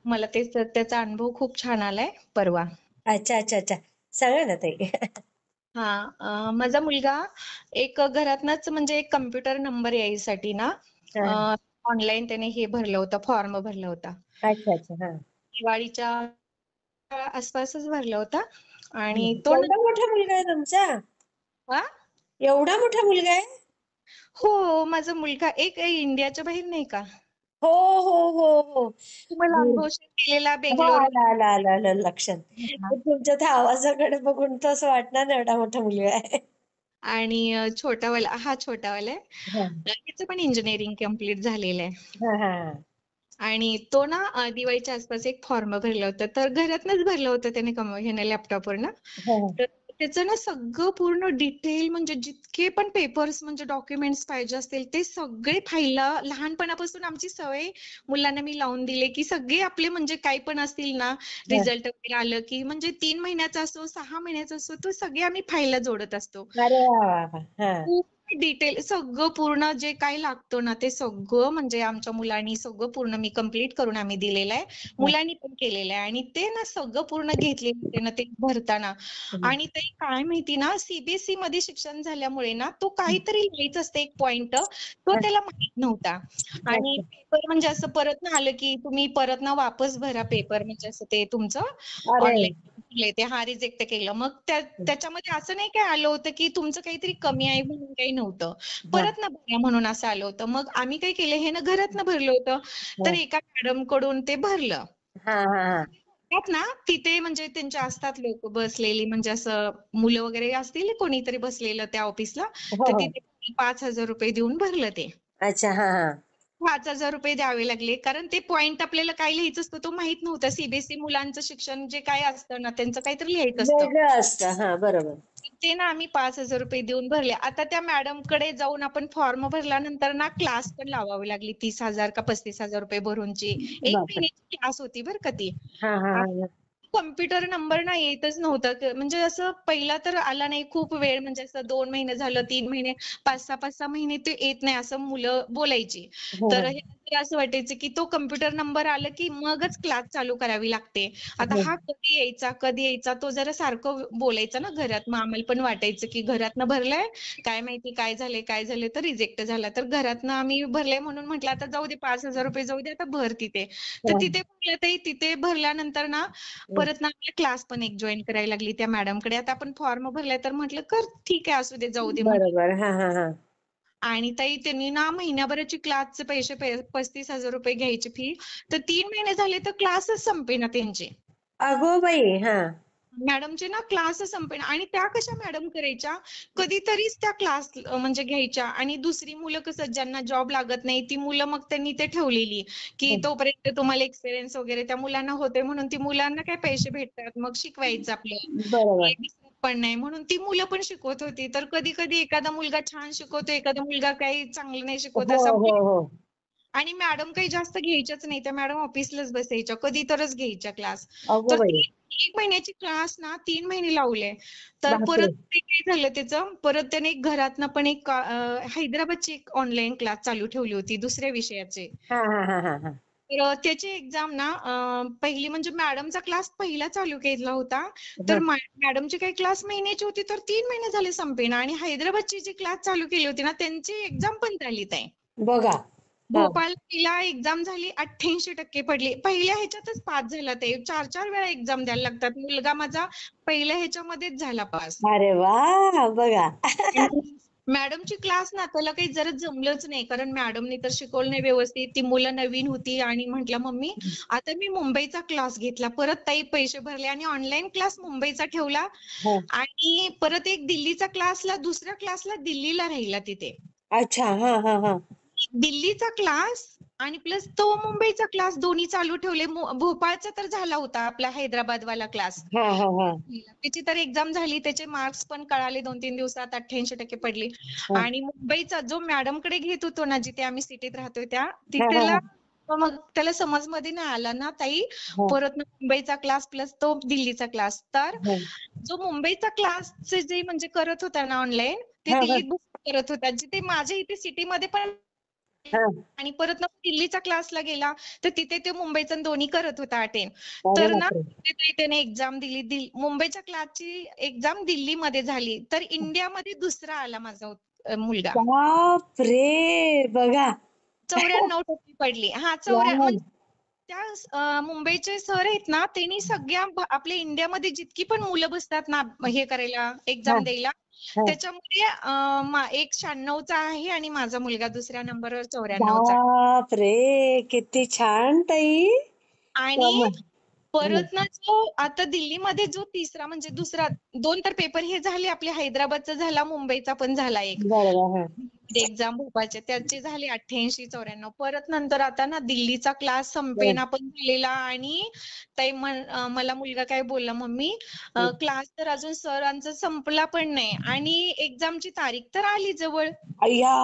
मला त्याचा अनुभव खूप छान आलाय परवा. अच्छा अच्छा अच्छा. सांगा ना ताई. माझा मुलगा एक घरातनच म्हणजे एक कम्प्युटर नंबर यायसाठी ना हा. ऑनलाईन त्याने हे भरलं होतं, फॉर्म भरला होता. अच्छा अच्छा. हा. दिवाळीच्या आसपासच भरला होता आणि तो ना एवढा मोठा मुलगा आहे तुमचा? हा? एवढा मोठा मुलगा आहे? हो, माझा मुलगा एक इंडियाच्या बाहेर नाही का, हो हो हो हो. तुम्हाला हम्म. अनुभव शेअर केलेला हो, आलं बेंगलोरवरून. आलं आलं आलं लक्षात. तुमच्या त्या आवाजाकडे बघून तर असं वाटणार ना एवढा मोठा मुलगा आहे. आणि छोटावाला आहे. हा त्याचं पण इंजिनिअरिंग कम्प्लीट झालेलं आहे. हा हा आणि तो ना दिवाळीच्या आसपास एक फॉर्म भरला होता, तर घरातनच भरलं होतं त्याने ह्याने लॅपटॉपवर ना. हा. तर त्याचं ना सगळं पूर्ण डिटेल म्हणजे जितके पण पेपर्स म्हणजे डॉक्युमेंट्स पाहिजे असतील ते सगळे फाईलला लहानपणापासून आमची सवय मुलांना मी लावून दिले की सगळे आपले म्हणजे काही पण असतील ना, हा. रिझल्ट वगैरे आलं की म्हणजे 3 महिन्याचा असो 6 महिन्याचा असो तो सगळे आम्ही फाईलला जोडत असतो. अरे वा वा वा. हा खूप डिटेल सगळं पूर्ण जे काही लागतं ना ते सगळं म्हणजे आमच्या मुलांनी सगळं पूर्ण मी कंप्लीट करून आम्ही दिलेलं आहे. हा. मुलांनी पण केलेलं आहे आणि ते ना सगळं पूर्ण घेतलेलं होते ना ते भरताना. आणि ते काय माहिती ना सीबीएसई मध्ये शिक्षण झाल्यामुळे ना तो काहीतरी लिहायचं असतं एक पॉइंट तो हा. त्याला माहित नव्हता. आणि अच्छा. पेपर म्हणजे असं परत ना आलं की तुम्ही परत ना वापस भरा पेपर म्हणजे असं ते तुमचं अरे. ऑनलाईन ते रिजेक्ट केलं. मग त्याच्यामध्ये असं नाही काय आलं होतं की तुमचं काहीतरी कमी आहे म्हणून काही नव्हतं. हा परत ना भरा म्हणून असं आलं होतं. मग आम्ही काय केलं हे ना घरातनं भरलं होतं. तर हा एका मॅडम कडून ते भरलं. हा हा त्यात ना तिथे म्हणजे त्यांच्या असतात लोक बसलेली म्हणजे असं मुलं वगैरे असतील कोणीतरी बसलेलं त्या ऑफिसला. हो तर हो. तिथे 5,000 रुपये देऊन भरलं ते. अच्छा. हा हा. 5,000 रुपये द्यावे लागले कारण ते पॉइंट आपल्याला काय लिहायचं असतं तो माहित नव्हता. सीबीएसई मुलांचं शिक्षण जे काय असतं ना त्यांचं काहीतरी लिहायचं असतं. वेगळं असतं. हा बरोबर. ते ना आम्ही 5,000 रुपये देऊन भरले. आता त्या मॅडम कडे जाऊन आपण फॉर्म भरल्यानंतर ना क्लास पण लावावी लागली 30,000 का 35,000 रुपये भरूनची. एक बापरे. महिन्याची क्लास होती बरं का ती. हा हा हा. कॉम्प्युटर नंबर ना येतच नव्हता म्हणजे असं पहिला तर आला नाही खूप वेळ म्हणजे असं 2 महिने झालं 3 महिने 5-6 ते येत नाही असं मुलं बोलायची. हा तर हा हे असं वाटायचं की तो कम्प्युटर नंबर आला की मगच क्लास चालू करावी लागते. आता हा. हा कधी यायचा तो जरा सारखं बोलायचा ना घरात. मग आम्हाला पण वाटायचं की घरातनं भरलाय काय माहिती काय झाले तर रिजेक्ट झाला. तर घरातनं आम्ही भरले म्हणून म्हटलं आता जाऊ दे 5,000 रुपये जाऊ दे आता भर तिथे. तर तिथे भरलं तिथे भरल्यानंतर ना परत ना आपला क्लास पण एक जॉईन करायला लागली त्या मॅडमकडे. आता आपण फॉर्म भरलाय तर म्हटलं कर ठीक आहे असू दे जाऊ दे म्हटलं. बरोबर. हा हा हा. आणि ताई त्यांनी ना महिन्याभराची क्लासचे पैसे 35,000 रुपये घ्यायची फी. तर 3 महिने झाले तर क्लासच संपेना त्यांचे. अगो बाई. हा मॅडमचे ना क्लासच संपेना आणि त्या कशा मॅडम करायच्या कधीतरीच त्या क्लास म्हणजे घ्यायच्या आणि दुसरी मुलं कसं ज्यांना जॉब लागत नाही ती मुलं मग त्यांनी ते ठेवलेली की तोपर्यंत तुम्हाला एक्सपिरियन्स वगैरे त्या मुलांना होते म्हणून ती मुलांना काय पैसे भेटतात मग शिकवायचं आपलं. बरोबर. पण नाही म्हणून ती मुलं पण शिकवत होती. तर कधी कधी एखादा मुलगा छान शिकवतो एखादा मुलगा काही चांगलं नाही शिकवत हो असा. हो हो. आणि मॅडम काही जास्त घ्यायच्याच नाही त्या मॅडम ऑफिसलाच बसायच्या कधी तरच घ्यायच्या क्लास. अगो तर बाई. 1 महिन्याची क्लास ना 3 महिने लावले. तर परत बापरे. ते काय झालं त्याचं परत त्याने घरातनं पण एक हैदराबादची एक ऑनलाईन क्लास चालू ठेवली होती दुसऱ्या विषयाचे. हा हा हा हा हा. तर त्याची एक्झाम ना पहिली म्हणजे मॅडमचा क्लास पहिला चालू केला होता. तर हा. मॅडमची काही क्लास महिन्याची होती तर 3 महिने झाले संपेना आणि हैदराबादची जी क्लास चालू केली होती ना त्यांची एक्झाम पण झाली ताई. बघा. हा. भोपाळला एक्झाम झाली 88% पडली. पहिल्या ह्याच्यातच पास झाला ते 4-4 वेळा एक्झाम द्यायला लागतात. मुलगा माझा पहिल्या ह्याच्यामध्येच झाला पास. अरे वा. बघा. आणि मॅडमची क्लास ना त्याला काही जरा जमलंच नाही कारण मॅडमनी तर शिकवलं नाही व्यवस्थित. ती मुलं नवीन होती आणि म्हटलं मम्मी आता मी मुंबईचा क्लास घेतला. परत ताई पैसे भरले आणि ऑनलाईन क्लास मुंबईचा ठेवला हा. आणि परत एक दिल्लीचा क्लासला दुसऱ्या क्लासला दिल्लीला राहिला तिथे. अच्छा. हा हा हा. दिल्लीचा क्लास आणि प्लस तो मुंबईचा क्लास दोन्ही चालू ठेवले. भोपाळचा तर झाला होता आपला हैदराबादवाला क्लास. हा हा हा त्याची तर एक्झाम झाली त्याचे मार्क्स पण कळाले 2-3 दिवसात 88% पडली. हा आणि मुंबईचा जो मॅडम कडे घेत होतो ना जिथे आम्ही सिटीत राहतोय त्या हा हा तिथेला हा मग त्याला समजमध्ये नाही आला ना ताई. हा परत मुंबईचा क्लास प्लस तो दिल्लीचा क्लास. तर हा जो मुंबईचा क्लासचे जे म्हणजे करत होता ना ऑनलाईन ते हा हा. दिल्लीत बसून करत होता जिथे माझ्या इथे सिटीमध्ये पण हा. आणि परत ना दिल्लीचा क्लासला गेला तर तिथे ते मुंबईचा दोन्ही करत होता अटेंड. अरे तर ना बापरे. तिथे त्याने एक्झाम दिली. मुंबईच्या क्लासची एक्झाम दिल्लीमध्ये झाली तर इंडियामध्ये दुसरा आला माझा मुलगा. बाप रे, बघा. 94% पडली. हा वाव. म्हणजे त्या मुंबईचे सर आहेत ना त्यांनी सगळ्या आपल्या इंडियामध्ये जितकी पण मुलं बसतात ना हे करायला हा. एक्झाम द्यायला हा. त्याच्यामध्ये एक 96चा आहे आणि माझा मुलगा दुसऱ्या नंबरवर 94चा. बाप रे, किती छान ताई. आणि कमाल. हं. परत ना जो आता दिल्लीमध्ये जो तिसरा म्हणजे दुसरा 2 तर पेपर हे झाले आपले हैदराबादचा झाला मुंबईचा पण झाला एक बरोबर. हा. एक्झाम भोपाळचे त्याचे झाले 88-94. परत नंतर आता ना दिल्लीचा क्लास हं. संपेना पण झालेला आणि ताई मला मुलगा काय बोलला मम्मी हं. क्लास तर अजून सरांचा संपला पण नाही आणि एक्झामची तारीख तर आली जवळ. अय्या.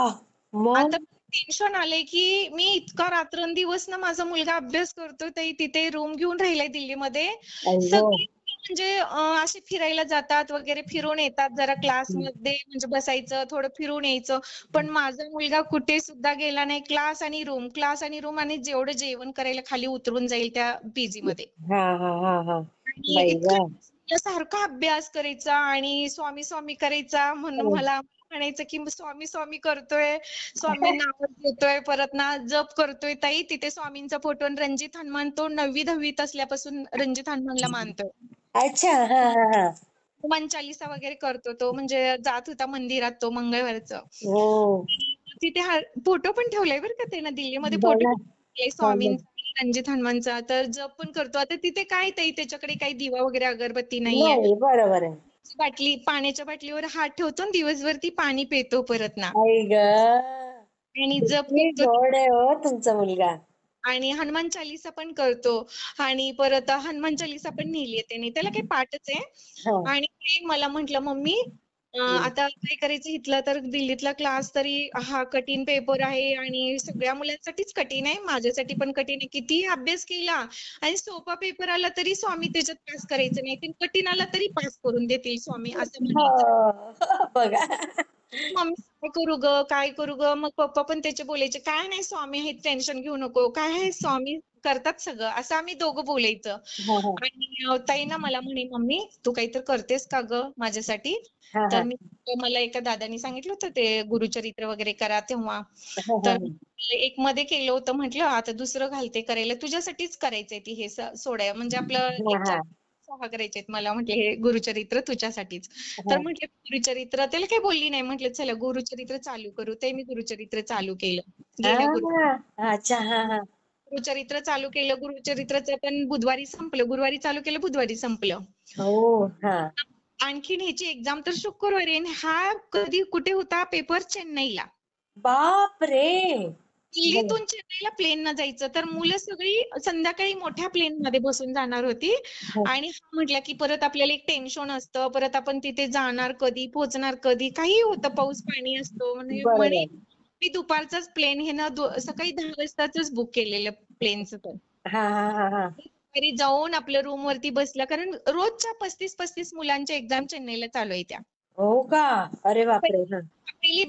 मग. आता टेन्शन आलंय की मी इतका रात्रंदिवस ना माझा मुलगा अभ्यास करतोय ताई तिथे रूम घेऊन राहिलाय दिल्लीमध्ये. अय्यो. सगळी म्हणजे असे फिरायला जातात वगैरे फिरून येतात जरा हं. क्लासमध्ये म्हणजे बसायचं थोडं फिरून यायचं. पण माझा मुलगा कुठे सुद्धा गेला नाही. क्लास आणि रूम आणि जेवढं जेवण करायला खाली उतरून जाईल त्या पीजी मध्ये. हा हा हा हा. आणि बाई ग. इतका सारखा अभ्यास करायचा आणि स्वामी स्वामी करायचा म्हणून मला म्हणायचं की स्वामी स्वामी करतोय स्वामींना आवाज देतोय परत ना जप करतोय ताई तिथे स्वामींचा फोटो आणि रणजित हनुमान तो 9वी 10वीत असल्यापासून रणजित हनुमानला मानतोय. अच्छा. हा हा हा. हनुमान चालीसा वगैरे करतो तो म्हणजे जात होता मंदिरात तो मंगळवारचं. हो. तिथे फोटो पण ठेवलाय बरं का त्यानं दिल्लीमध्ये फोटो बघा. हा, मग. स्वामींचा रणजित हनुमानचा तर जप पण करतो. आता तिथे काय ताई त्याच्याकडे काही दिवा वगैरे अगरबत्ती नाहीये. नाही, बरोबर आहे. पाण्याच्या बाटलीवर हात ठेवतो आणि दिवसभर ती पाणी पितो परत ना आई ग. आणि जप किती करतो गोड आहे हो तुमचा मुलगा. आणि हनुमान चालीसा पण करतो आणि परत हनुमान चालीसा पण नेली आहे त्याने त्याला काही पाठच आहे. हा. आणि ते मला म्हंटल मम्मी हं. आता काय करायचं इथला तर दिल्लीतला क्लास तरी हा कठीण पेपर आहे आणि सगळ्या मुलांसाठीच कठीण आहे माझ्यासाठी पण कठीण आहे किती अभ्यास केला आणि सोपा पेपर आला तरी स्वामी त्याच्यात पास करायचं नाही कठीण आला तरी पास करून देतील स्वामी असं म्हणायचं. हो. बघा. मम्मी काय करू ग काय करू ग मग पप्पा पण त्याचे बोलायचे काय नाही स्वामी आहेत टेन्शन घेऊ नको काय आहे स्वामी करतात सगळं असं आम्ही दोघं बोलायचं. हा हा आणि ताई ना मला म्हणे मम्मी तू काहीतरी करतेस का ग माझ्यासाठी. हा तर हा मला एका दादानी सांगितलं होतं ते गुरुचरित्र वगैरे करा तेव्हा. हा हा तर एक मध्ये केलं होतं म्हटलं आता दुसरं घालते करायला तुझ्यासाठीच करायचंय ती हे सोडाय म्हणजे आपलं हा एक हा 4-6 करायचे मला म्हटले हे गुरुचरित्र तुझ्यासाठीच. तर हा. म्हटलं गुरुचरित्र त्याला काही बोलली नाही म्हटलं चला गुरुचरित्र चालू करू ते मी गुरुचरित्र चालू केलं. गेल्या अच्छा. हा हा गुरुचरित्र चालू केलं गुरुचरित्रचं पण बुधवारी संपलं गुरुवारी चालू केलं बुधवारी संपलं. हो. हा. आणखीन ह्याची एक्झाम तर शुक्रवारी आहे आणि हा कधी कुठे होता पेपर चेन्नईला. बाप रे. बघा. दिल्लीतून चेन्नईला प्लेन न जायचं तर मुलं सगळी संध्याकाळी मोठ्या प्लेन मध्ये बसून जाणार होती. हा. आणि हा म्हटला की परत आपल्याला एक टेन्शन असतं परत आपण तिथे जाणार कधी पोहोचणार कधी काही होतं पाऊस पाणी असतो म्हणे बरोबर. मी दुपारचाच प्लेन हे ना सकाळी 10 वाजताच बुक केलेलं प्लेनचं तर. हा हा हा हा. घरी जाऊन आपल्या रूम वरती बसला कारण रोजच्या 35-35 मुलांच्या एक्झाम चेन्नईला चालू आहे त्या. हो का. अरे बापरे. हा. पहिली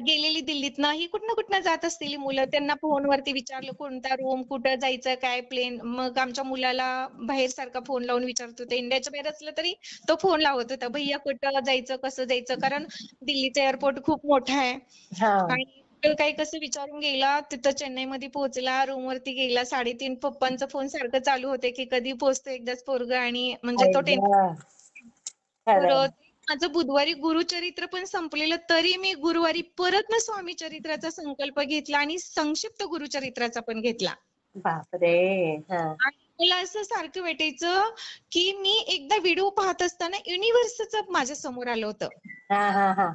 गेलेली दिल्लीतनं ही कुठनं जात असतील मुलं त्यांना फोनवरती विचारलं कोणता रूम कुठं जायचं काय प्लेन मग आमच्या मुलाला बाहेर सारखा फोन लावून विचारत होते इंडियाच्या बाहेर असलं तरी तो फोन लावत होता भैया कुठं जायचं कसं जायचं कारण दिल्लीचं एअरपोर्ट खूप मोठं आहे. हा. आणि काही कसं विचारून गेला तिथं चेन्नईमध्ये पोहोचला रूम वरती गेला 3:30 पप्पांचा फोन सारखं चालू होते की कधी पोहोचतो एकदाच पोरग आणि म्हणजे आई तो ग. तर खरंय. माझं बुधवारी गुरुचरित्र पण संपलेलं तरी मी गुरुवारी परत ना स्वामी चरित्राचा संकल्प घेतला आणि संक्षिप्त गुरुचरित्राचा पण घेतला. बापरे. हा आणि मला असं सारखं वाटायचं की मी एकदा व्हिडिओ पाहत असताना युनिव्हर्सच माझ्या समोर आलं होतं. हा हा हा.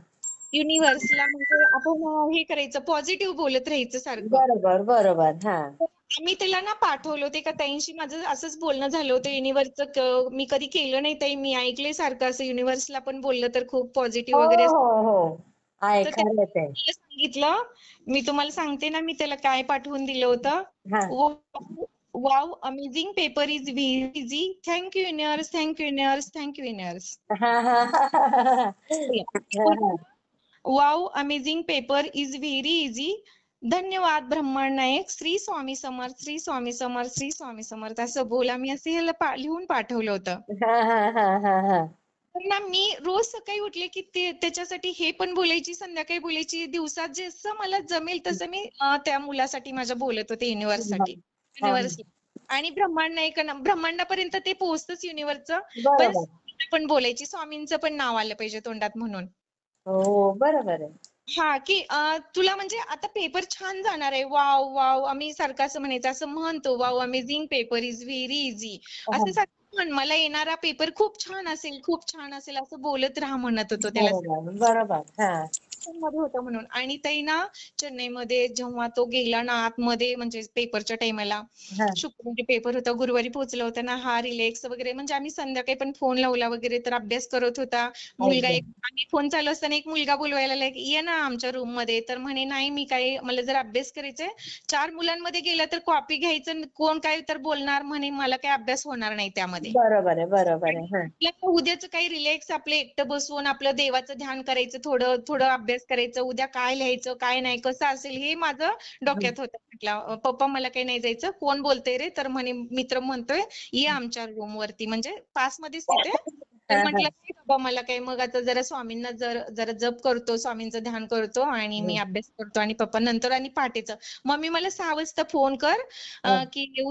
युनिव्हर्सला म्हणजे आपण हे करायचं पॉझिटिव्ह बोलत राहायचं सारखं. बरोबर बरोबर. हा. मी त्याला ना पाठवलं होते का ताईंशी माझं असंच बोलणं झालं होतं युनिव्हर्सचं मी कधी केलं नाही ताई मी ऐकलंय सारखं असं युनिव्हर्सला पण बोललं तर खूप हो पॉझिटिव्ह वगैरे असतं. हो हो. आहे, तर खरंच आहे. त्याला सांगितलं मी तुम्हाला सांगते ना मी त्याला काय पाठवून दिलं होतं. हा wow amazing paper is very easy thank you universe thank you universe thank you universe. हा हा हा. Wow amazing paper is very easy धन्यवाद ब्रह्मांड नायक, श्री स्वामी समर्थ, श्री स्वामी समर्थ, श्री स्वामी समर्थ असं बोल. आम्ही असं ह्याला लिहून पाठवलं होतं. हा हा हा हा हा. तर ना मी रोज सकाळी उठले की ते त्याच्यासाठी हे पण बोलायची, संध्याकाळी बोलायची, दिवसात जसं मला जमेल तसं मी त्या मुलासाठी माझ्या बोलत होते, युनिव्हर्ससाठी, हा, युनिव्हर्स. आणि ब्रह्मांड नायकांना ब्रह्मांडापर्यंत ते पोहोचतच युनिव्हर्सचं. पण बरोबर. पण बोलायची, स्वामींचं पण नाव आलं पाहिजे तोंडात म्हणून. हो बरोबर आहे. हा की तुला म्हणजे आता पेपर छान जाणार आहे, वाव वाव, आम्ही सारखं असं म्हणायचं, असं म्हणतो, wow amazing paper is very easy, हा, असं सारखं म्हण, मला येणारा पेपर खूप छान असेल, खूप छान असेल, असं बोलत राहा म्हणत होतो त्याला. बरोबर बरोबर. हा मध्ये होतं म्हणून. आणि ताई ना चेन्नईमध्ये जेव्हा तो गेला ना आतमध्ये, म्हणजे पेपरच्या टायमाला, हा शुक्रवारी पेपर होता, गुरुवारी पोहोचला होता ना, हा रिलॅक्स वगैरे, म्हणजे आम्ही संध्याकाळी पण फोन लावला वगैरे तर अभ्यास करत होता. मुलगा ऐकलं. एक, आम्ही फोन चालू असताना एक मुलगा बोलवायला लागला की ये ना आमच्या रूम मध्ये, तर म्हणे नाही मी काय, मला जर अभ्यास करायचाय, 4 मुलांमध्ये गेला तर कॉपी घ्यायचं, कोण काय तर बोलणार, म्हणे मला काय अभ्यास होणार नाही त्यामध्ये. बरोबर आहे बरोबर आहे. हा आपल्याला उद्याचं काही रिलॅक्स आपलं एकटं बसून आपलं देवाचं ध्यान करायचं, थोडं थोडं अभ्यास करायचं, उद्या काय लिहायचं काय नाही, कसं असेल हे माझं डोक्यात होतं. म्हटलं पप्पा मला काही नाही जायचं, कोण बोलतंय रे, तर म्हणे मित्र म्हणतोय ये आमच्या रूम वरती, म्हणजे पास मध्येच तिथे. तर हा हा. म्हटलं नाही बाबा मला काही, मग आता जरा स्वामींना जरा जप करतो, स्वामींचं ध्यान करतो आणि मी अभ्यास करतो, आणि पप्पा नंतर आणि पहाटेचं मम्मी मला 6 वाजता फोन कर की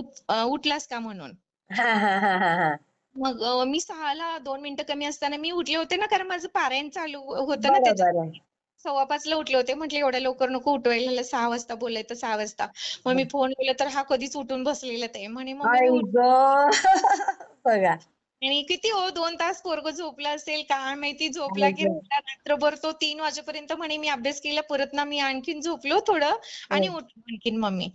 उठलास का म्हणून. हा हा हा हा हा. मग मी 6ला 2 मिनिटं कमी असताना मी उठले होते ना, कारण माझं पारायण चालू होतं ना, त्याच्या बरोबर आहे. 5:15ला उठले होते. म्हटले एवढ्या लवकर नको उठवायला, ह्याला 6 वाजता बोलायचं, 6 वाजता. मग मी फोन केला तर हा कधीच उठून बसलेला ते म्हणे मम्मी मी आई उठ. ग. बघा. आणि किती हो 2 तास पोरगं झोपला असेल काय माहिती, झोपला आई की ग. राहिला रात्रभर तो 3 वाजेपर्यंत. म्हणे मी अभ्यास केला, परत ना मी आणखीन झोपलो थोडं आणि उठलो आणखीन मम्मी.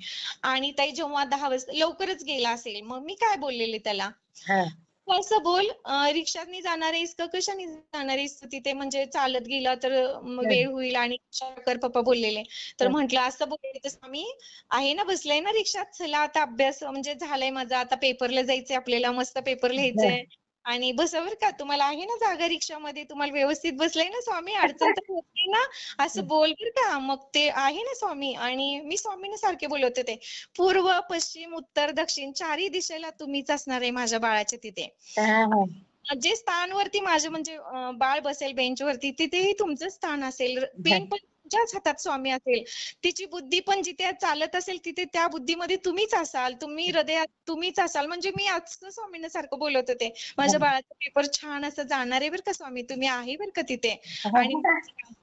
आणि ताई जेव्हा 10 वाजता लवकरच गेला असेल, मग मी काय बोललेले त्याला, हा तू असं बोल, रिक्षाने जाणार आहेस का कशाने जाणार आहेस तिथे, म्हणजे चालत गेला तर हा वेळ होईल, आणि रिक्षा कर पप्पा बोललेले. तर हा. म्हंटल असं बोलायचं स्वामी, आहे ना बसलाय ना रिक्षात, चला आता अभ्यास म्हणजे झालाय माझा, आता पेपरला जायचंय आपल्याला, मस्त पेपर लिहायचंय, आणि बसा बरं का, तुम्हाला आहे ना जागा रिक्षामध्ये, तुम्हाला व्यवस्थित बसलाय ना स्वामी, अडचण तर होत नाही ना, असं बोल बरं का. मग ते आहे ना स्वामी, आणि मी स्वामीने सारखे बोलत होते, पूर्व पश्चिम उत्तर दक्षिण चारही दिशेला तुम्हीच असणार आहे माझ्या बाळाच्या तिथे. हा हा. जे स्थानवरती माझे म्हणजे बाळ बसेल बेंचवरती, तिथेही तुमचं स्थान असेल, पेन पण तुमच्याच हातात स्वामी असेल, तिची बुद्धी पण जिथे चालत असेल तिथे त्या बुद्धीमध्ये तुम्हीच असाल, तुम्ही हृदयात तुम्हीच असाल. म्हणजे मी असं स्वामींना सारखं बोलत होते, माझ्या बाळाचा पेपर छान असं जाणार आहे बरं का स्वामी, तुम्ही आहे बरं का तिथे, आणि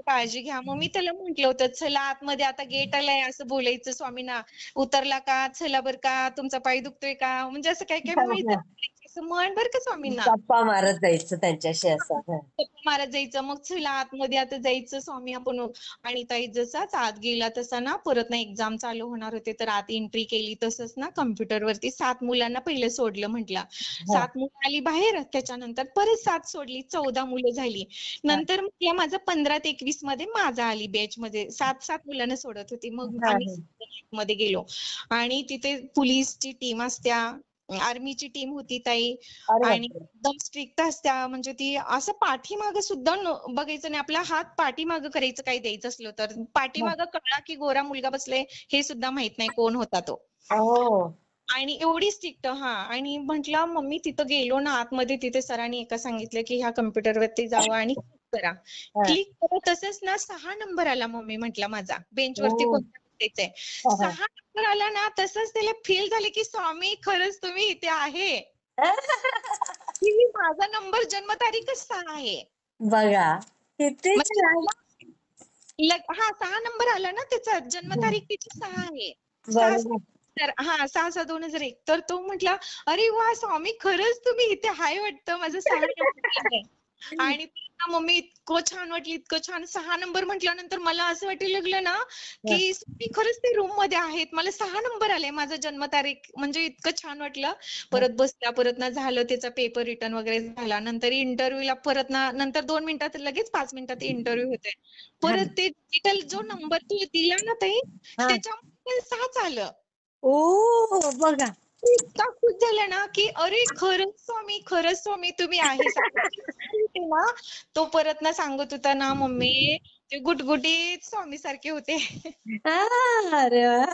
काळजी घ्या. मग मी त्याला म्हंटल होतं चला आतमध्ये, आता गेट आलाय असं बोलायचं स्वामींना, उतरला का, चला बरं का, तुमचा पाय दुखतोय का, म्हणजे असं काय काय म्हणायचं, असं म्हण बरं का स्वामींना. गप्पा मारत जायचं त्यांच्याशी असं. हा गप्पा मारत जायचं, मग चला आतमध्ये आता जायचं स्वामी आपण. आणि ताई जसाच आत गेला तसा ना, परत ना एक्झाम चालू होणार होते, तर आत एंट्री केली, तसंच ना कम्प्युटरवरती 7 मुलांना पहिलं सोडलं. म्हटलं हा 7 मुलं आली बाहेर, त्याच्यानंतर परत 7 सोडली, 14 मुलं झाली. नंतर म्हटलं माझं 15 ते 21 मध्ये माझा आली बॅच मध्ये, 7 मुलांना सोडत होती. मग हा आम्ही हा. मध्ये गेलो, आणि तिथे पोलीसची टीम असत्या, आर्मीची टीम होती ताई, अरे आणि बापरे. एकदम स्ट्रिक्ट असत्या, म्हणजे ती असं पाठीमागं सुद्धा बघायचं नाही, आपला हात पाठीमागं करायचं काही द्यायचं असलं तर, पाठीमागं काळा की गोरा मुलगा बसलाय हे सुद्धा माहित नाही कोण होता तो. हो. आणि एवढी स्ट्रिक्ट. हा, आणि म्हंटल मम्मी तिथं गेलो ना आतमध्ये, तिथे सरांनी एका सांगितलं की ह्या कम्प्युटरवरती जावा आणि क्लिक करा. हा. क्लिक करा, तसंच ना 6 नंबर आला मम्मी, म्हटलं माझा बेंचवरती हो. कोणत्या बसायचंय, हा, हा. 6 नंबर आला ना, तसंच त्याला फील झाले की स्वामी खरंच तुम्ही इथे आहे, की माझा नंबर जन्मतारीखच 6 आहे. बघा किती म्हणजे छान. हा 6 नंबर आला ना, त्याचा जन्मतारीख तिची 6 आहे. 6 बरोबर. तर हा 6/6/2001. तर तो म्हटला अरे वा स्वामी खरंच तुम्ही इथे हाय वाटतं, माझं 6 नंबर आलंय. आणि मम्मी इतकं छान वाटलं, इतकं छान. 6 नंबर म्हटल्यानंतर मला असं वाटायला लागलं ना, हा, की स्वामी खरंच ते रूम मध्ये आहेत, मला 6 नंबर आले, माझं जन्मतारीख, म्हणजे इतकं छान वाटलं. हा, परत बसल्या, परत ना झालं त्याचा पेपर रिटर्न वगैरे झाला. नंतर इंटरव्ह्यूला परत ना, नंतर 2 मिनिटात लगेच 5 मिनिटात इंटरव्ह्यू होते. हा, परत ते डिजिटल जो नंबर तू दिला ना ताई, हा. त्याच्यामध्ये 6च आलं. ओ बघा. इतका खुश झाला ना, की अरे खरंच स्वामी तुम्ही आहे. होते ना, तो परत ना सांगत होता ना, मम्मी ते गुटगुटीत स्वामी सारखे होते. अरे वा.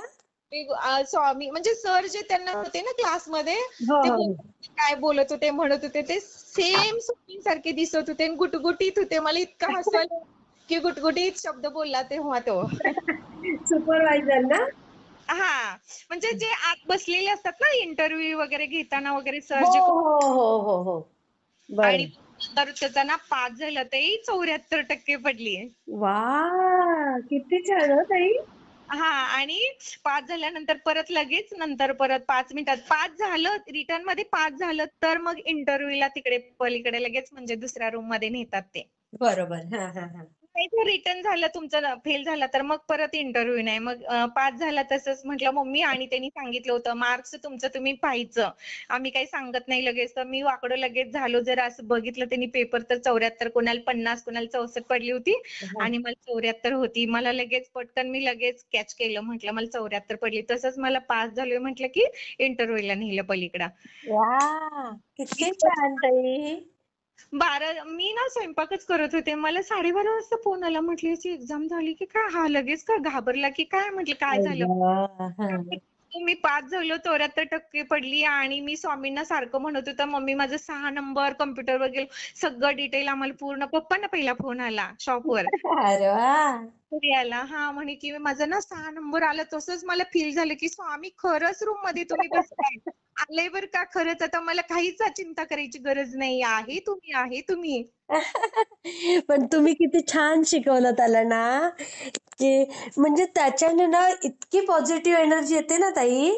ते स्वामी म्हणजे सर जे त्यांना होते ना क्लासमध्ये, हो ते हो. काय बोलत होते म्हणत होते ते सेम स्वामी सारखे दिसत होते आणि गुटगुटीत होते. मला इतकं हसू आलं की गुटगुटीत शब्द बोलला तेव्हा तो. सुपरवायझर ना. हा, म्हणजे जे आत बसलेले असतात ना इंटरव्ह्यू वगैरे घेताना वगैरे सर हो जे हो हो हो हो. आणि बरं. तर त्याचा ना पास झालं तेही 74% पडली. वा, किती छान हो ताई. हा, आणि पास झाल्यानंतर परत लगेच नंतर परत 5 मिनिटात पास झालं, रिटर्न मध्ये पास झालं तर मग इंटरव्ह्यूला तिकडे पलीकडे लगेच म्हणजे दुसऱ्या रूम मध्ये नेतात ते. बरोबर. हा हा हा. नाही, जर रिटर्न झालं तुमचं फेल झाला तर मग परत इंटरव्ह्यू नाही. मग पास झाला तसंच म्हटलं मम्मी, आणि त्यांनी सांगितलं होतं मार्क्स तुमचं तुम्ही पाहायचं. आम्ही काही सांगत नाही लगेच. तर मी वाकडं लगेच झालो. जर असं बघितलं त्यांनी पेपर तर 74, कोणाला 50, कोणाला 64 पडली होती हा. आणि मला 74 होती. मला लगेच पटकन मी लगेच कॅच केलं. म्हटलं मला 74 पडली. तसंच मला पास झालोय म्हटलं की इंटरव्ह्यूला नेलं पलीकडं. वा, किती इतकं छान ताई. मी ना स्वयंपाकच करत होते. मला 12:30 वाजता फोन आला. म्हटलं याची एक्झाम झाली की काय? हा लगेच का घाबरला की काय? म्हटलं काय आई झालं? गं. हा. मी पास झालो, 74% पडली आणि मी स्वामींना सारखं म्हणत होतं, मम्मी माझं 6 नंबर कम्प्युटर वगैरे सगळं डिटेल आम्हाला पूर्ण. पप्पांना पहिला फोन आला शॉपवर. अरे वा. घरी आला. हा, म्हणे की माझं ना 6 नंबर आला. तसंच मला फील झालं की स्वामी खरंच रूम मध्ये तुम्ही बसताय. आलंय बरं का खरंच. आता मला काहीच चिंता करायची गरज नाही. आहे तुम्ही, आहे तुम्ही. पण तुम्ही किती छान शिकवलं त्याला ना, की म्हणजे त्याच्याने ना इतकी पॉझिटिव्ह एनर्जी येते ना ताई,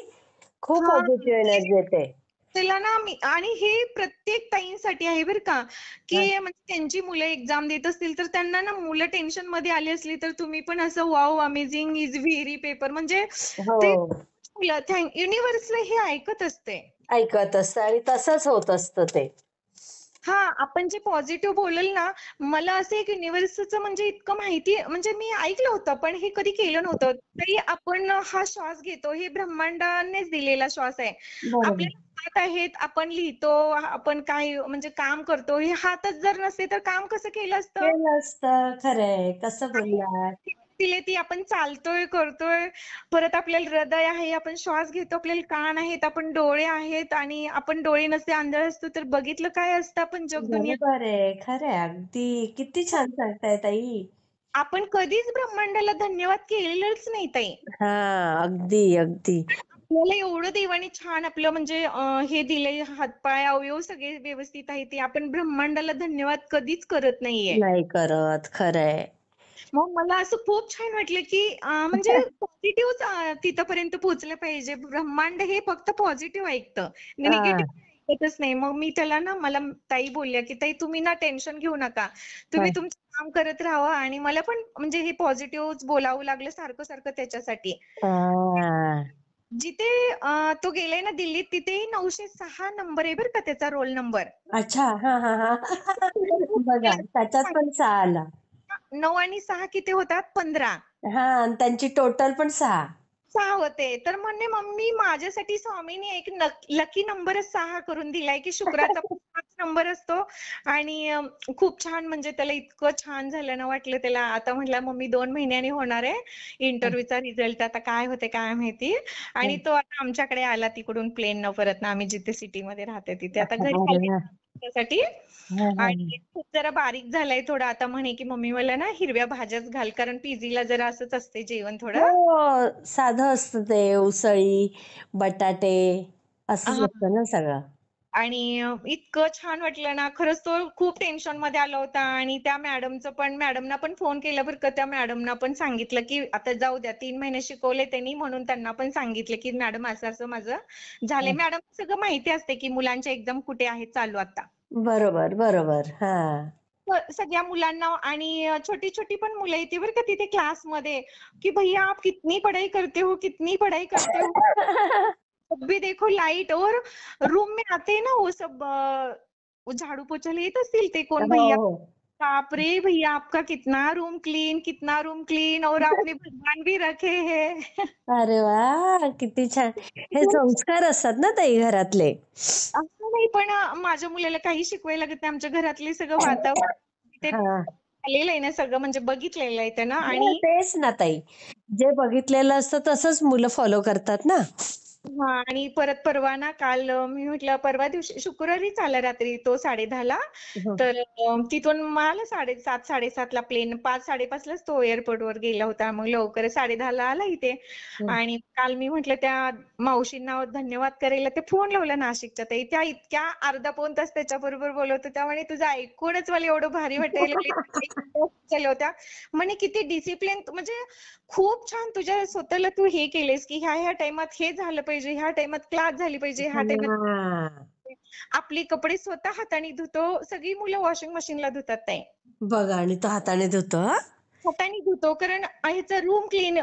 खूप हा, पॉझिटिव्ह एनर्जी येते. त्याला ना मी, आणि हे प्रत्येक ताईंसाठी आहे बरं का, हा. की म्हणजे त्यांची मुलं एक्झाम देत असतील तर त्यांना ना मुलं टेन्शन मध्ये आली असली तर तुम्ही पण असं wow amazing is very paper म्हणजे हो. ते थँक युनिव्हर्सला हे ऐकत असते. ऐकत असतं आणि तसंच होत असतं ते. हा, आपण जे पॉझिटिव्ह बोलल ना, मला असं एक युनिव्हर्सचं म्हणजे इतकं माहिती म्हणजे मी ऐकलं होतं पण हे कधी केलं नव्हतं. तरी आपण हा श्वास घेतो, हे ब्रह्मांडानेच दिलेला श्वास आहे. बरोबर. आपल्याला हात आहेत, आपण लिहितो, आपण काय म्हणजे काम करतो, हे हातच जर नसते तर काम कसं केलं असतं? केलं असतं. खरंय. कसं आणि बोललात. दिले ती आपण चालतोय, करतोय. परत आपल्याला हृदय आहे, आपण श्वास घेतो, आपल्याला कान आहेत, आपण डोळे आहेत, आणि आपण डोळे नसते आंधळे असतो तर बघितलं काय असतं आपण जग दुनिया. बरोबर आहे. खरंय. अगदी. किती छान सांगताय ताई. आपण कधीच ब्रह्मांडाला धन्यवाद केलेलंच नाही ताई. हां. अगदी, अगदी. आपल्याला एवढं देवाने छान आपलं म्हणजे हे दिले, हातपाय अवयव सगळे व्यवस्थित आहे, ते आपण ब्रह्मांडाला धन्यवाद कधीच करत नाहीये. नाही करत. खरंय. मग मला असं खूप छान वाटलं की म्हणजे पॉझिटिव्ह तिथपर्यंत पोहोचलं पाहिजे. ब्रह्मांड हे फक्त पॉझिटिव्ह ऐकतं, हां. निगेटिव्ह ऐकतच नाही. मग मी त्याला ना, मला ताई बोलल्या की ताई तुम्ही ना टेन्शन घेऊ नका, तुम्ही हां. तुमचं काम करत राहा. आणि मला पण म्हणजे हे पॉझिटिव्ह बोलावं लागलं सारखं सारखं त्याच्यासाठी. हां. जिथे तो गेलाय ना दिल्लीत, तिथेही 906 नंबर आहे बरं का त्याचा रोल नंबर. अच्छा. हां, हां, हां. बघा त्याच्यात पण 6 आला. 9 आणि 6 किती होतात? 15. हां. आणि त्यांची टोटल पण 6. 6 होते. तर म्हणले मम्मी माझ्यासाठी स्वामींनी एक लकी नंबरच 6 करून दिलाय, की शुक्राचा 5 नंबर असतो. आणि खूप छान म्हणजे त्याला इतकं छान झालं ना, वाटलं त्याला. आता म्हटला मम्मी 2 महिन्यांनी होणार आहे इंटरव्ह्यूचा रिझल्ट, आता काय होते काय माहिती. आणि तो आता आमच्याकडे आला तिकडून प्लेननं परत ना, आम्ही जिथे सिटीमध्ये राहते तिथे. आता घरी अरे आले वाह! त्यासाठी. हां, हां. आणि खूप जरा बारीक झालाय थोडा. आता म्हणे की मम्मी मला ना हिरव्या भाज्याच घाल, कारण पीजीला जरा असंच असते जेवण थोडं. हो. साधं असतं ते. उसळी, बटाटे असंच हां. असतं ना सगळं. आणि इतकं छान वाटलं ना, खरंच तो खूप टेन्शन मध्ये आला होता. आणि त्या मॅडमचं पण, मॅडमना पण फोन केला बरं का. त्या मॅडमना पण सांगितलं की आता जाऊ द्या, 3 महिने शिकवले त्यांनी, म्हणून त्यांना पण सांगितलं की मॅडम असं असं माझं झालंय. हां. मॅडम सगळं माहिती असते की मुलांच्या एक्झाम कुठे आहेत चालू आता. बरोबर, बरोबर. हां. सगळ्या मुलांना. आणि छोटी छोटी पण मुलं येते बरं का तिथे क्लासमध्ये, की भैया आप कितनी पढ़ाई करते हो, कितनी पढ़ाई करते हो. जब भी देखो लाइट, और रूम में आते हैं ना वो सब वो झाड़ू पोछा येत असतील ते कोण हो, भैया, हो. बाप रे भैया आपका कितना रूम क्लीन, कितना रूम क्लीन, और आपने भगवान भी रखे हैं. अरे वाह! किती छान. हे संस्कार असतात ना ताई घरातले. नाही पण माझ्या मुलाला काही शिकवायला लागत नाही. आमच्या घरातले सगळं वातावरण ते हा आलेलं आहे ना सगळं, म्हणजे बघितलेलं आहे त्यानं. हो, आणि तेच ना ताई. जे बघितलेलं असतं तसंच मुलं फॉलो करतात ना. हा, आणि परत परवा ना काल मी म्हटलं परवा दिवशी शुक्रवारीच आला रात्री तो 10:30ला. हं, तर तिथून मला 7:30 ला प्लेन, 5:30 लाच तो एअरपोर्ट वर गेला होता. मग लवकर 10:30ला आला इथे. हं. आणि काल मी म्हटलं त्या मावशींना धन्यवाद करायला ते फोन लावला नाशिकच्या ताई, त्या इतक्या अर्धा पाऊण तास त्याच्याबरोबर बोलत होत्या. त्यामुळे तुझं ऐकूनच मला एवढं भारी वाटायला लागलं होत्या. म्हणे किती डिसिप्लिन, म्हणजे खूप छान तुझ्या स्वतःला तू हे केलेस की ह्या ह्या टाइमात हे झालं पाहिजे, ह्या टाइमात क्लास झाली पाहिजे, ह्या टाइमात हां. आपली कपडे स्वतः हाताने धुतो. सगळी मुलं वॉशिंग मशीनला धुतात ताई. बघा आणि तो हाताने धुतो हां. हाताने धुतो कारण ह्याचा रूम क्लीन,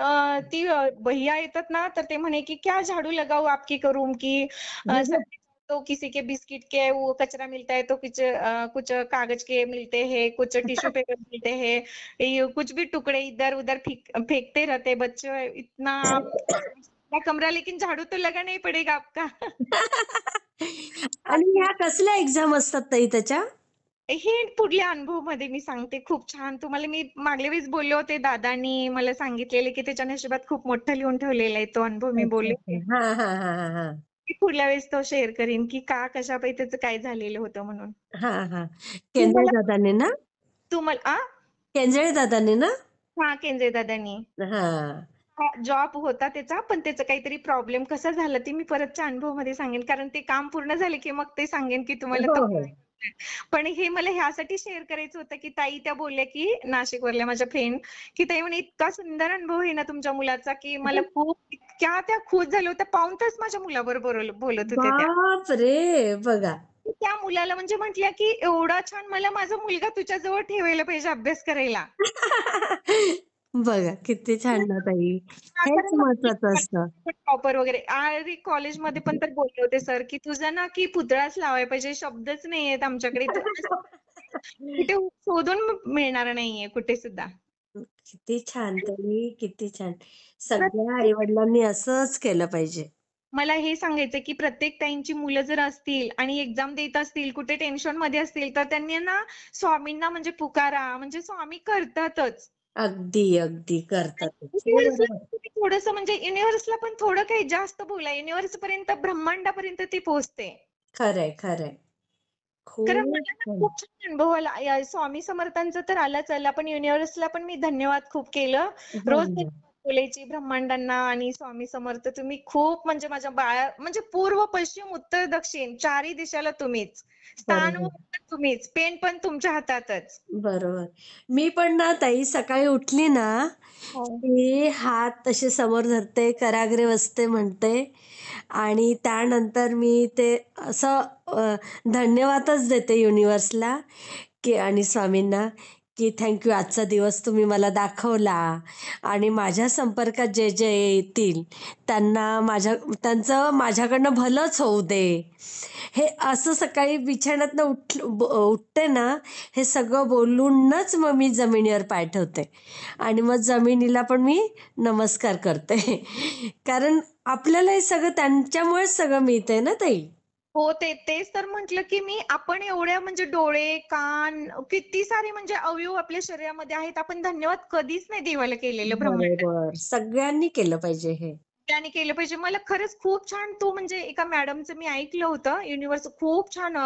ती भैया येतात ना तर ते म्हणे की क्या झाडू लगाओ आपकी रूम की, सब तो किसी के बिस्किट के वो कचरा मिलता है तो कुछ कागज के मिलते हैं, कुछ टिश्यू पेपर मिलते हैं, ये कुछ भी टुकड़े इधर उधर फेंकते रहते बच्चे, इतना कमरा लेकिन झाड़ू तो लगा नहीं पड़ेगा आपका. आणि ह्या कसल्या एक्झाम असतात ताई त्याच्या? हे पुढल्या अनुभवमध्ये मी सांगते. खूप छान. तुम्हाला मी मागल्या वेळेस बोलले होते, दादांनी मला सांगितलेले की त्याच्या नशिबात खूप मोठं लिहून ठेवलेला आहे. तो अनुभव मी अच्छा, बोलले अच्छा. होते. हां, हां, हां, हां, हां. मी पुढल्या वेळेस तो शेअर करीन की का कशापायी त्याचं काय झालेलं होतं म्हणून. हां, हां. केंद्रे तुम्हाला दादांनी ना? तुम्हाला केंद्रे दादांनी ना? हां, केंद्रे दादांनी. हां. जॉब होता त्याचा, पण त्याचा काहीतरी प्रॉब्लेम कसा झाला ते मी परतच्या अनुभवामध्ये सांगेन. कारण ते काम पूर्ण झाले की मग ते सांगेन की तुम्हाला हो, तो हो. काय होतंय. पण हे मला ह्यासाठी शेअर करायचं होतं की ताई त्या बोलल्या की नाशिकवरल्या माझ्या फ्रेंड, की ताई म्हणे इतका सुंदर अनुभव आहे ना तुमच्या मुलाचा की मला खूप इतक्या त्या खुश झाल्या होत्या. पाऊण तास माझ्या मुलाबरोबर बोलत होत्या त्या. बापरे! बघा. त्या मुलाला म्हणजे म्हटल्या की एवढा छान, मला माझा मुलगा तुझ्याजवळ ठेवायला पाहिजे अभ्यास करायला. बघा किती छान ना ताई. हेच महत्वाचं असतं. टॉपर वगैरे आणि कॉलेजमध्ये पण तर बोलले होते सर की तुझा ना की पुतळाच लावायला पाहिजे, शब्दच नाहीयेत आमच्याकडे. तू कुठे शोधून मिळणार नाहीये कुठे सुद्धा. किती छान ताई, किती छान. सगळ्या प्रत्येक आई-वडिलांनी असंच केलं पाहिजे. मला हे सांगायचं की प्रत्येक ताईंची मुलं जर असतील आणि एक्झाम देत असतील, कुठे टेन्शनमध्ये असतील, तर त्यांनी ना स्वामींना म्हणजे पुकारा, म्हणजे स्वामी करतातच. अगदी, अगदी करतातच. हे युनिव्हर्सला बरोबर. तुम्ही थोडंसं म्हणजे युनिव्हर्सला पण थोडं काही जास्त बोला. युनिव्हर्सपर्यंत, ब्रह्मांडापर्यंत ती पोहोचते. खरंय, खरंय. कारण खूप मला ना छान. खूप छान अनुभव आला. स्वामी समर्थांचा तर आलाच आला, पण युनिव्हर्सला पण मी धन्यवाद खूप केलं. हां, रोज हां. धन्यवाद बोलायची ब्रह्मांडांना आणि स्वामी समर्थ तुम्ही खूप म्हणजे माझ्या बाळा म्हणजे पूर्व, पश्चिम, उत्तर, दक्षिण चारही दिशाला तुम्हीच. स्थान व बरोबर. उत्तर तुम्हीच. पेन पण तुमच्या हातातच. बरोबर. मी पण ना ताई सकाळी उठली ना, हो. की हात असे समोर धरते, कराग्रे वसते म्हणते आणि त्यानंतर मी ते असं धन्यवादच देते युनिव्हर्सला की आणि स्वामींना, की थँक यू आजचा दिवस तुम्ही मला दाखवला आणि माझ्या संपर्कात जे जे येतील त्यांचं माझ्याकडनं भलंच होऊ दे. हे असं सकाळी बिछाण्यातनं उठते ना, हे सगळं बोलूनच मग मी जमिनीवर पाय ठेवते आणि मग जमिनीला पण मी नमस्कार करते. कारण आपल्याला हे सगळं त्यांच्यामुळेच सगळं मिळतंय ना ताई. हो, तेच तर म्हटलं, की मी आपण एवढ्या म्हणजे डोळे, कान किती सारे म्हणजे अवयव आपल्या शरीरामध्ये आहेत. आपण धन्यवाद कधीच नाही देवाला केलेलं ब्रह्मांडाला. बरोबर. सगळ्यांनी केलं पाहिजे हे. त्याने केलं पाहिजे. मला खरंच खूप छान तो म्हणजे एका मॅडमचं मी ऐकलं होतं. युनिव्हर्स खूप छान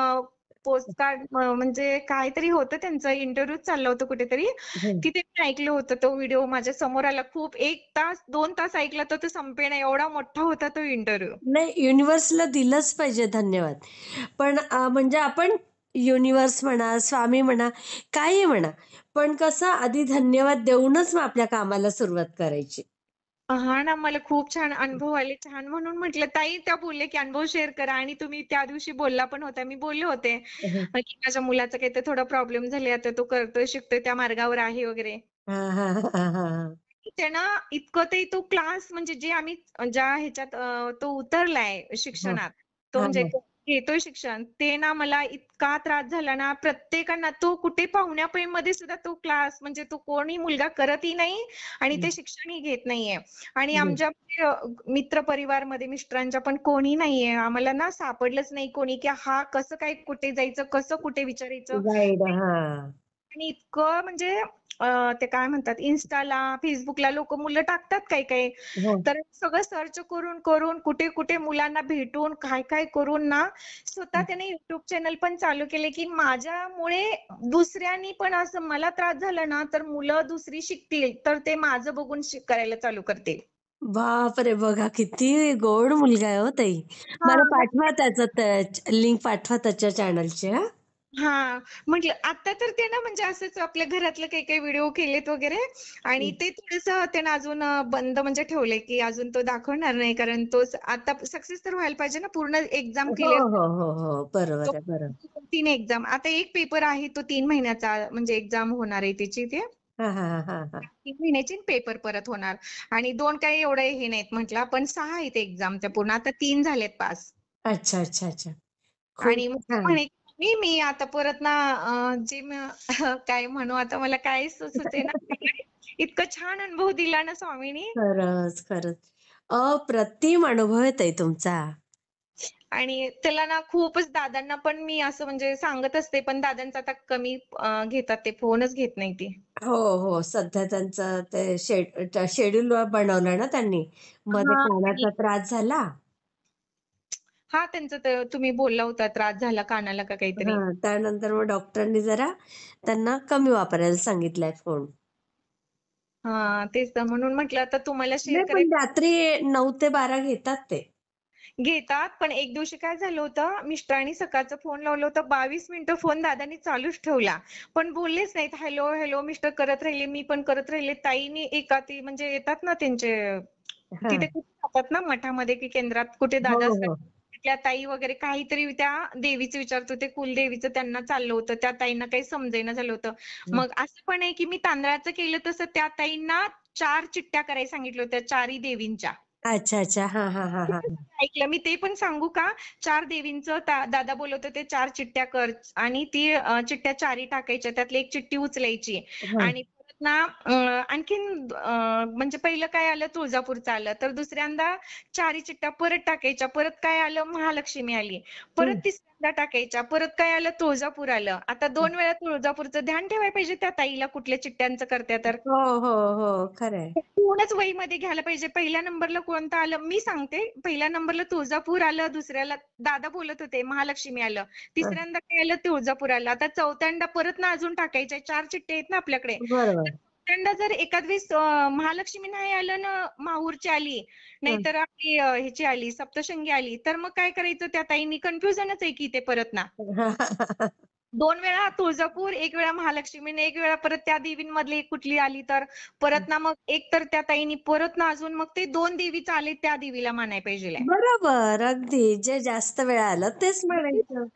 पोस्टकार्ड म्हणजे काहीतरी होतं त्यांचं इंटरव्ह्यू चाललं होतं कुठेतरी. हं. तिथे मी ऐकलं होतं. तो व्हिडिओ माझ्या समोर आला. खूप 1 तास, 2 तास ऐकला तर तो संपेना एवढा मोठा होता तो इंटरव्ह्यू. नाही युनिव्हर्सला दिलंच पाहिजे धन्यवाद. पण म्हणजे आपण युनिव्हर्स म्हणा, स्वामी म्हणा, काहीही म्हणा. पण कसं आधी धन्यवाद देऊनच मग आपल्या कामाला सुरुवात करायची. हां ना, मला खूप छान अनुभव आले. छान म्हणून म्हटलं ताई त्या बोलल्या, की अनुभव शेअर करा आणि तुम्ही त्या दिवशी बोलला पण होता. मी बोलले होते, हं. की माझ्या मुलाचा काहीतरी थोडा प्रॉब्लेम झाले. आता तो करतोय, शिकतोय, त्या मार्गावर आहे वगैरे. हां, हां, हां, हां. त्यानं इतकं ते तो क्लास म्हणजे जे आम्ही ज्या ह्याच्यात तो उतरलाय हां, शिक्षणात. तो हां, म्हणजे हां. घेतोय शिक्षण. ते ना मला इतका त्रास झाला ना, प्रत्येकांना तो कुठे पाहुण्यामध्ये सुद्धा तो क्लास म्हणजे तो कोणी मुलगा करतही नाही आणि हं, ते शिक्षणही घेत नाहीये. आणि हं. आमच्या मित्र परिवारमध्ये मिस्टरांच्या पण कोणी नाहीये. आम्हाला ना सापडलंच नाही कोणी, की हा कसं काय कुठे जायचं, कसं कुठे विचारायचं. गाईड. हां. आणि इतकं म्हणजे ते काय म्हणतात Instaला, Facebookला मुलं टाकतात काही-काही. हो. तर सगळं सर्च करून, करून कुठे-कुठे मुलांना भेटून, काय-काय करून ना, स्वतः त्याने YouTube चॅनल पण चालू केले, की माझ्यामुळे दुसऱ्यांनी पण असं मला त्रास झाला ना, तर मुलं दुसरी शिकतील, तर ते माझं बघून करायला चालू करतील. बापरे! बघा किती गोड मुलगा आहे हो ताई. मला हां, पाठवा त्याचं लिंक पाठवा त्याच्या चॅनलची हां. हां. म्हटलं आता तर ते ना म्हणजे असंच आपल्या घरातले काही-काही व्हिडिओ केलेत वगैरे आणि ते थोडंसं त्यानं अजून बंद म्हणजे ठेवलंय, की अजून तो दाखवणार नाही. कारण तो आता सक्सेस तर व्हायला पाहिजे ना, पूर्ण एक्झाम हो, क्लिअर हो, हो, हो. तो बरोबर आहे, बरोबर. 3 एक्झाम. आता एक पेपर आहे तो 3 महिन्याचा म्हणजे एक्झाम होणार आहे त्याची ते. हां, हां, हां, हां, हां. 3 महिन्याची पेपर परत होणार आणि 2 काही एवढे हे नाहीत म्हटलं. पण 6 आहेत एक्झाम त्या पूर्ण. आता 3 झालेत पास. अच्छा, अच्छा, अच्छा. खूप आणि मग ते छान. म्हणे, की "मी आता परत ना जिम काय म्हणू आता मला काही सुचेना. इतकं छान अनुभव दिला ना स्वामींनी खरंच, खरंच. अप्रतिम अनुभव आहे ताई तुमचा. आणि त्याला ना खूपच दादांना पण मी असं म्हणजे सांगत असते, पण दादांचा आता कमी घेतात ते फोनच घेत नाही ते. हो, हो. सध्या त्यांचं ते शेड्यूल बनवलं ना त्यांनी. मध्ये हां आणि कानाचा त्रास झाला. हां, त्यांचं ते तुम्ही बोलला होता त्रास झाला कानाला का काहीतरी. हां, त्यानंतर मग डॉक्टरांनी जरा त्यांना कमी वापरायला सांगितलाय फोन. हां, तेच तर म्हणून म्हटलं आता तुम्हाला शेअर नाही पण करायचं रात्री 9 ते 12 घेतात ते. घेतात, पण एक दिवशी काय झालं होतं, मिस्टरांनी सकाळचा फोन लावला होता. 22 मिनिटं फोन दादांनी चालूच ठेवला. पण बोललेच नाहीत. हॅलो, हॅलो मिस्टर करत राहिले, मी पण करत राहिले. ताईनी एका ती म्हणजे येतात ना त्यांचे हां. तिथे कुठे जातात ना मठामध्ये की केंद्रात कुठे हो, दादा असतात. हो. तिथल्या ताई वगैरे काहीतरी त्या देवीचं विचारत होते, कुलदेवीचं त्यांना चाललं होतं. त्या ताईंना काही समजेना झालं होतं. हं. मग असं पण आहे की मी तांदळाचं केलं तसं त्या ताईंना 4 चिट्ट्या करायला सांगितल्या होत्या, 4ही देवींच्या. अच्छा, अच्छा. हां, हां, हां, ते हां, पण हां. तुम्ही ऐकलं. मी ते पण सांगू का? 4 देवींचं दादा बोलत होते 4 चिट्ट्या कर आणि ती चिट्ट्या 4ही टाकायच्या. त्यातली एक चिट्टी उचलायची हां. आणि परत ना आणखीन म्हणजे पहिलं काय आलं तुळजापूरचं आलं. तर दुसऱ्यांदा 4ही चिट्ट्या परत टाकायच्या. परत काय आलं महालक्ष्मी आली. परत हं. तिसऱ्यांदा टाकायच्या. परत काय आलं तुळजापूर आलं. आता 2 वेळा तुळजापूरचं ध्यान ठेवायला पाहिजे त्या ताईला कुठल्या चिट्ट्यांचं करत्या तर. हो, हो, हो. खरं आहे. ठेवूनच वहीमध्ये घ्यायला पाहिजे. पहिल्या नंबरला कोणतं आलं? मी सांगते. पहिल्या नंबरला तुळजापूर आलं, दुसऱ्याला दादा बोलत होते महालक्ष्मी आलं. तिसऱ्यांदा काय आलं? तुळजापूर आलं. आता चौथ्यांदा परत ना अजून टाकायचे. 4 चिठ्ठ्या आहेत ना आपल्याकडे. तर बरोबर. चौथ्यांदा जर एखाद वेळेस महालक्ष्मी नाही आलं ना, माहूरची आली, हं. नाहीतर आपली ह्याची आली, सप्तशृंगी आली, तर मग काय करायचं त्या ताईंनी कन्फ्युजनच आहे की ते परत ना. 2 वेळा तुळजापूर, 1 वेळा महालक्ष्मी आणि 1 वेळा परत त्या देवींमधली कुठली आली तर परत ना मग एक तर त्या ताईंनी परत ना अजून मग ते 2 देवीचं आले त्या देवीला मानाय पाहिजेल आहे. बरोबर. अगदी. जे जास्त वेळा आलं तेच मग ते म्हणायचं.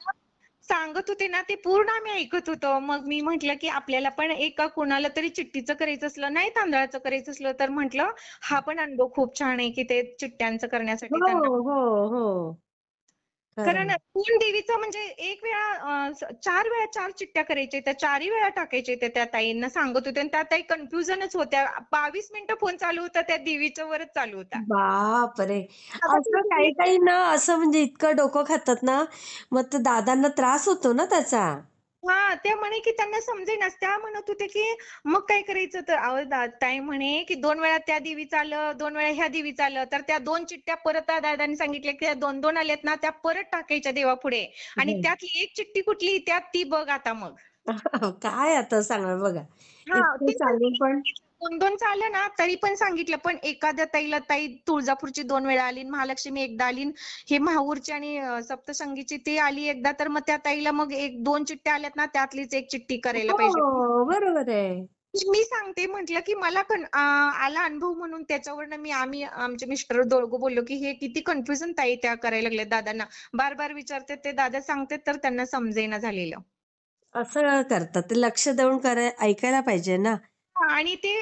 सांगत होते ना ते पूर्ण आम्ही ऐकत होतो. मग मी म्हटलं, की आपल्याला पण एका कुणाला तरी चिठ्ठीचं करायचं असलं, नाही तांदळाचं करायचं असलं तर म्हटलं हा पण अनुभव खूप छान आहे, की ते चिठ्ठ्यांचं करण्यासाठी हो, त्यांना हो, हो. खरं कारण आहे. पूर्ण देवीचं म्हणजे 1 वेळा 4 वेळा 4 चिठ्ठ्या करायच्या त्या 4ही वेळा टाकायच्या त्या ताईंना सांगत होते आणि त्या ताई कन्फ्युजनच होत्या. 22 मिनिटं फोन चालू होता त्या देवीच्या वरच चालू होता. बापरे! आता असं तुमची देवी काही-काही ना असं म्हणजे इतकं डोकं खातात ना, मग ते दादांना त्रास होतो ना त्याचा. हां, त्या म्हणे की त्यांना समजेनाच. त्या म्हणत होत्या की मग काय करायचं तर अहो ताई म्हणे की 2 वेळा त्या देवीचं आलं, 2 वेळा ह्या देवीचं आलं, तर त्या 2 चिठ्ठ्या परत त्या दादांनी सांगितल्या की त्या 2-2 आल्यात ना, त्या परत टाकायच्या देवापुढे आणि हं. त्यातली एक चिठ्ठी कुठली त्यात ती बघ आता मग. काय आता सांगा बघा. हां, इतकं ते पण सांगून तिने पण सांगितलं 2-2 चं आलं ना, तरी पण सांगितलं. पण एखाद्या ताईला ताई तुळजापूरची 2 वेळा आली, महालक्ष्मी एकदा आली, हे माहूरची आणि सप्तशृंगीची ती आली एकदा, तर मग त्या ताईला मग 1-2 चिठ्ठ्या आल्यात ना, त्यातलीच एक चिठ्ठी करायला पाहिजे. हो, बरोबर आहे. मी सांगते म्हटलं, की मला पण आला अनुभव म्हणून त्याच्यावरनं आम्ही आमचे मिस्टर दोघं बोललो, की हे किती कन्फ्युजन ताई त्या करायला लागल्यात दादांना. बार-बार विचारतात ते दादा सांगतात तर त्यांना समजेना झालेलं. असं करतात. ते लक्ष देऊन ऐकायला पाहिजे ना. हां आणि ते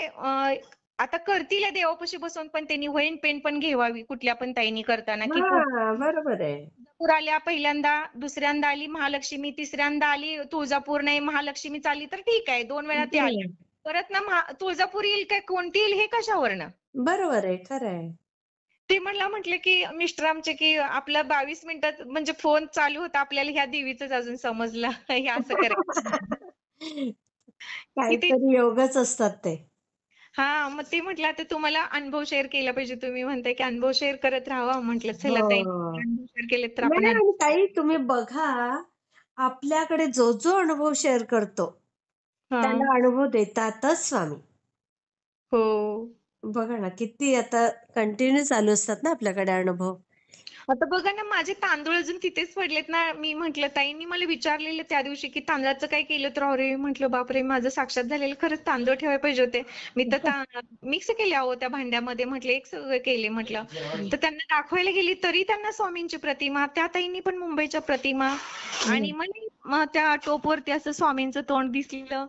आता करतील देवापाशी बसून, पण त्यांनी वही पेन पण घ्यावी कुठल्या पण ताईंनी करताना, की हा, बरोबर आहे. तुळजापूर आल्या पहिल्यांदा, दुसऱ्यांदा आली महालक्ष्मी, तिसऱ्यांदा आली तुळजापूर नाही महालक्ष्मीच आली तर ठीक आहे, 2 वेळा ते आल्या. हम्म, परत ना तुळजापूर येईल काय कोणती येईल हे कशावरनं? बरोबर आहे, खरं आहे. ते मला म्हटले, की मिस्टर आमचे, की आपलं 22 मिनिटात म्हणजे फोन चालू होता आपल्याला ह्या देवीचंच अजून समजलं. हे असं करायचं. किती काहीतरी योगच असतात ते. हां, मग ते म्हटलं आता तुम्हाला अनुभव शेअर केला पाहिजे. तुम्ही म्हणताय, की अनुभव शेअर करत राहावा. म्हटलं चला ताई हो. अनुभव शेअर केले तर आपण नाही आणि ताई तुम्ही बघा, आपल्याकडे जो जो अनुभव शेअर करतो, हां. त्याला अनुभव देतातच स्वामी. हो. बघा ना, किती आता कंटिन्यू चालू असतात ना आपल्याकडे अनुभव. आता बघा ना, माझे तांदूळ अजून तिथेच पडलेत ना. मी म्हटलं ताईंनी मला विचारलेलं त्या दिवशी, की तांदळाचं काय केलं? तर अरे म्हटलं बापरे! माझं साक्षात झालेलं खरंच तांदूळ ठेवायला पाहिजे होते. मी तर मिक्स केले अहो त्या भांड्यामध्ये म्हटलं एक सगळं केले म्हटलं. तर त्यांना दाखवायला गेली तरी त्यांना स्वामींची प्रतिमा, त्या ताईंनी पण मुंबईच्या प्रतिमा आणि हं. मग त्या टोपवरती असं स्वामींचं तोंड दिसलं.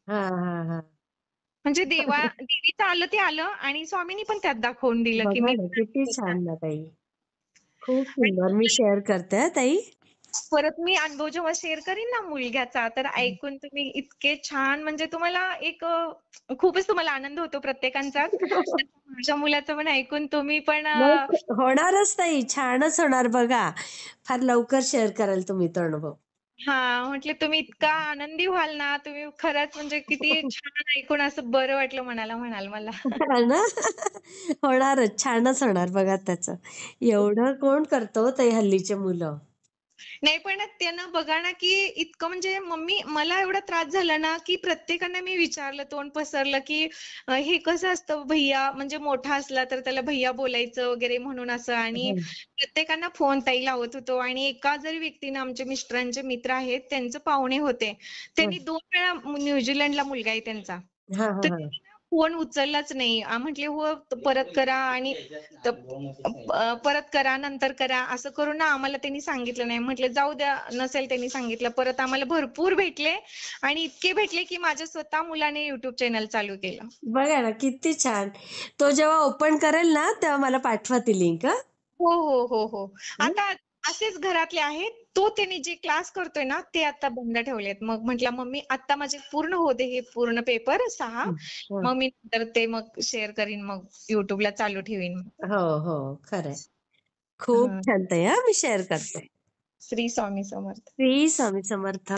हां, हां, हां. म्हणजे देवीचं आलं ते आलं आणि स्वामींनी पण त्यात दाखवून दिलं, की बघा मी ना, पण किती आहे छान ना ताई. खूप आणि सुंदर. मी शेअर करते हां ताई. परत मी अनुभव जेव्हा शेअर करीन ना मुलग्याचा, तर ऐकून तुम्ही इतके छान म्हणजे तुम्हाला खूपच तुम्हाला आनंद होतो प्रत्येकाचाच. तसं माझ्या मुलाचं पण ऐकून तुम्ही पण मग होणारच ताई, छानच होणार बघा. फार लवकर शेअर कराल तुम्ही तो अनुभव. हां, म्हटले तुम्ही इतका आनंदी व्हाल ना, तुम्ही खरंच म्हणजे किती छान ऐकून असं बरं वाटलं मनाला म्हणाल मला. हां ना? होणारच, छानच होणार बघा त्याचं. एवढं कोण करतं हो ताई हल्लीची मुलं. नाही पण त्यानं बघा ना, की इतकं म्हणजे मम्मी मला एवढा त्रास झाला ना, की प्रत्येकाने मी विचारलं, तोंड पसरलं, की हे कसं असतं भैय्या म्हणजे मोठा असला तर त्याला भैय्या बोलायचं वगैरे म्हणून असं आणि हं. प्रत्येकाला फोन ताई लावत होतो आणि एका जरी व्यक्तीनं आमचे मिस्टरांचे मित्र आहेत, त्यांचे पाहुणे होते. त्यांनी हं. 2 वेळा न्यूझीलंडला मुलगा आहे त्यांचा. हां, तर हां, हां. त्यांनी ना फोन उचललाच नाही. म्हटले, "हो, परत करा आणि त परत करा, नंतर करा." असं करून ना आम्हाला त्यांनी सांगितलं नाही. म्हटलं, "जाऊ द्या, नसेल त्यांनी सांगितलं." परत आम्हाला भरपूर भेटले आणि इतके भेटले, की माझ्या स्वतः मुलाने YouTube चॅनल चालू केलं. बघा ना, किती छान. तो जेव्हा ओपन करेल ना, तेव्हा मला पाठवा ती लिंक हां. हो, हो, हो, हो. हं. आता असेच घरातले आहेत. तो त्याने जे क्लास करतोय ना, ते आता बंद ठेवलेत. मग म्हटलं, "मम्मी आता माझे पूर्ण होऊ दे हे पूर्ण पेपर 6 हं. हं. मग मी नंतर ते मग शेअर करीन मग YouTubeला चालू ठेवीन." हो, हो. खरं खूप हां. छान ताई हां, मी शेअर करते. श्री स्वामी समर्थ. श्री स्वामी समर्थ.